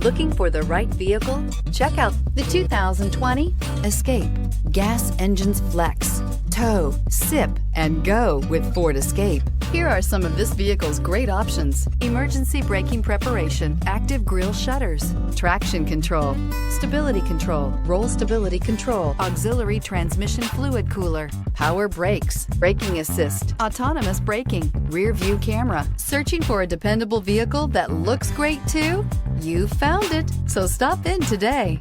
Looking for the right vehicle? Check out the 2020 Escape. Gas engines flex, tow, sip, and go with Ford Escape. Here are some of this vehicle's great options: emergency braking preparation, active grille shutters, traction control, stability control, roll stability control, auxiliary transmission fluid cooler, power brakes, braking assist, autonomous braking, rear view camera. Searching for a dependable vehicle that looks great too? You found it, so stop in today.